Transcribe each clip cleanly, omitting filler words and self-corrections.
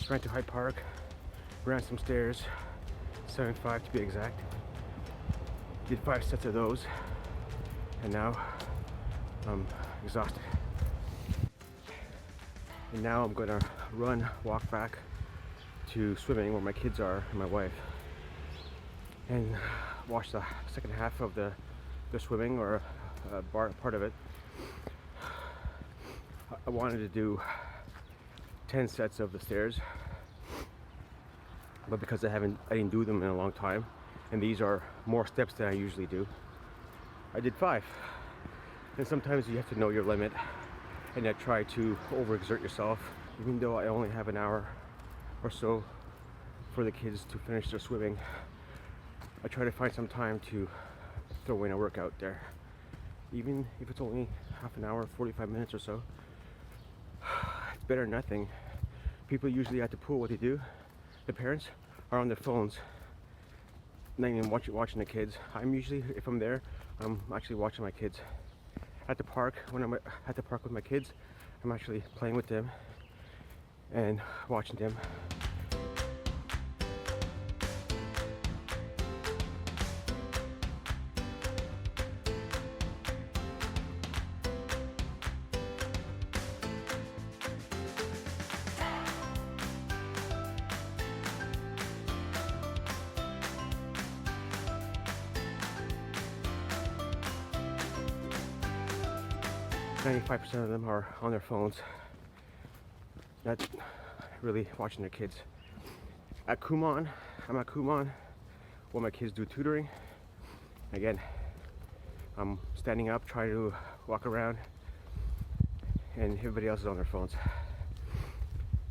Just ran to Hyde Park, ran some stairs, 7.5 to be exact. Did 5 sets of those, and now I'm exhausted. And now I'm gonna walk back to swimming where my kids are and my wife, and watch the second half of the swimming, or part of it. I wanted to do 10 sets of the stairs, but because I didn't do them in a long time, and these are more steps than I usually do, I did 5. And sometimes you have to know your limit and not try to overexert yourself. Even though I only have an hour or so for the kids to finish their swimming, I try to find some time to throw in a workout there. Even if it's only half an hour, 45 minutes or so, it's better than nothing. People usually at the pool, what they do, the parents are on their phones, not even watching the kids. I'm usually, if I'm there, I'm actually watching my kids. At the park, when I'm at the park with my kids, I'm actually playing with them and watching them. 95% of them are on their phones, not really watching their kids. I'm at Kumon while my kids do tutoring. Again, I'm standing up, trying to walk around, and everybody else is on their phones.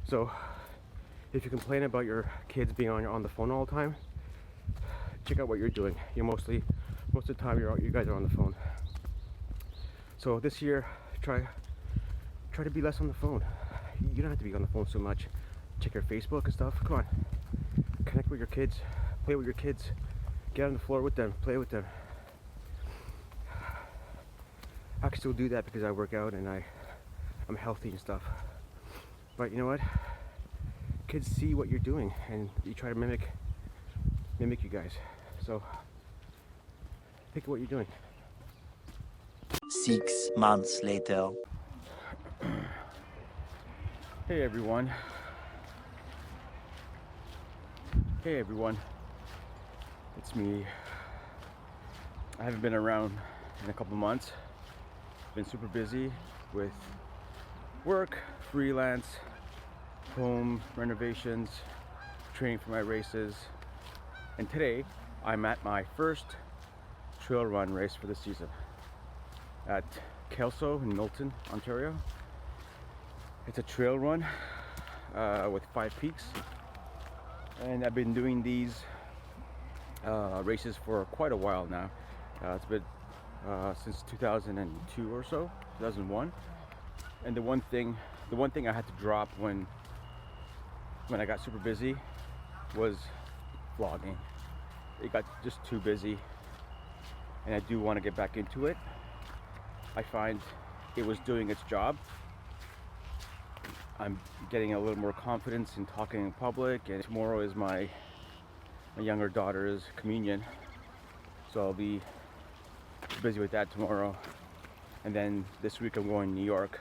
So if you complain about your kids being on the phone all the time, check out what you're doing. Most of the time you guys are on the phone. So this year, try to be less on the phone. You don't have to be on the phone so much. Check your Facebook and stuff. Come on, connect with your kids, play with your kids, get on the floor with them, play with them. I can still do that because I work out and I'm healthy and stuff. But you know what? Kids see what you're doing and you try to mimic you guys. So think of what you're doing. 6 months later. Hey everyone, it's me. I haven't been around in a couple months. Been super busy with work, freelance, home renovations, training for my races, and today I'm at my first trail run race for the season at Kelso in Milton, Ontario. It's a trail run with 5 peaks, and I've been doing these races for quite a while now. It's been since 2002 or so, 2001. And the one thing I had to drop when I got super busy was vlogging. It got just too busy, and I do want to get back into it. I find it was doing its job. I'm getting a little more confidence in talking in public, and tomorrow is my younger daughter's communion, so I'll be busy with that tomorrow. And then this week I'm going to New York.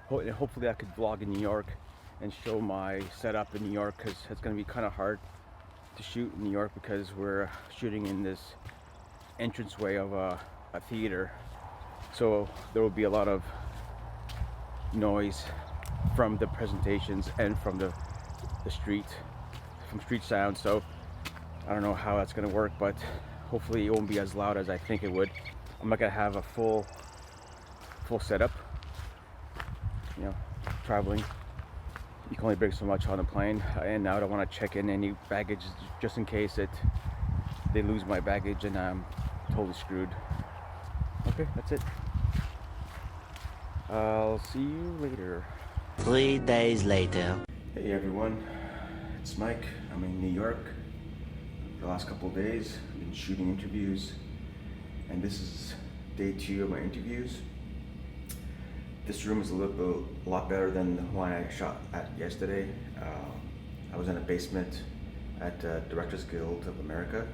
Hopefully I could vlog in New York and show my setup in New York, because it's going to be kind of hard to shoot in New York because we're shooting in this entranceway of a theater. So there will be a lot of noise from the presentations and from the street sound. So I don't know how that's gonna work, but hopefully it won't be as loud as I think it would. I'm not gonna have a full setup, you know, traveling you can only bring so much on the plane, and now I don't want to check in any baggage just in case they lose my baggage and I'm totally screwed. Okay, that's it. I'll see you later. 3 days later. Hey everyone, it's Mike. I'm in New York. The last couple of days, I've been shooting interviews, and this is day 2 of my interviews. This room is a lot better than the one I shot at yesterday. I was in a basement at Directors Guild of America,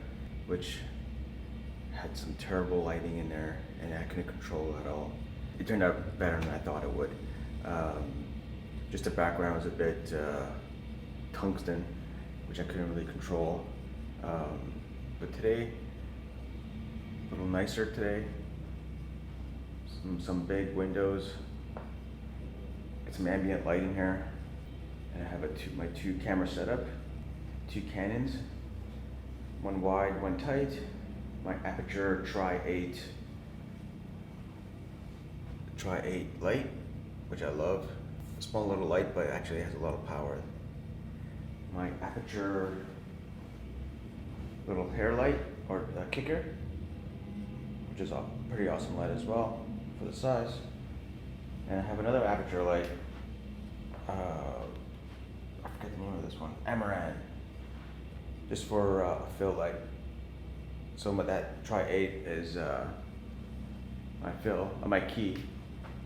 which had some terrible lighting in there, and I couldn't control it at all. It turned out better than I thought it would. Just the background was a bit tungsten, which I couldn't really control. But today, a little nicer today. Some big windows. Get some ambient light in here, and I have my 2 camera setup, 2 Canons, one wide, one tight. My Aperture Tri-8 light, which I love. A small little light, but actually has a lot of power. My Aperture little hair light or kicker, which is a pretty awesome light as well for the size. And I have another Aperture light. I forget the name of this one. Amaran, just for a fill light. So that Tri-8 is my fill, my key,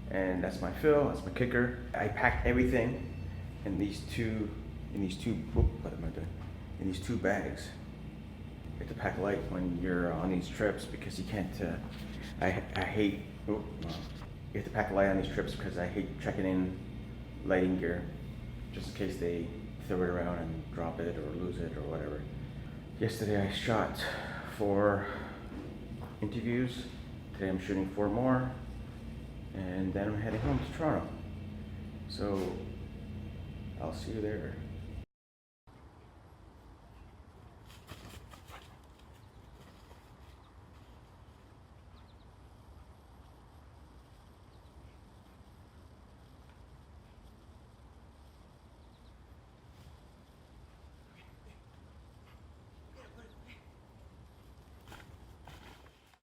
and that's my fill. That's my kicker. I packed everything in these two. What am I doing? In these 2 bags. You have to pack light when you're on these trips because you can't. I hate. You have to pack light on these trips because I hate checking in lighting gear, just in case they throw it around and drop it or lose it or whatever. Yesterday I shot 4 interviews. Today I'm shooting 4 more, and then I'm heading home to Toronto. So I'll see you there.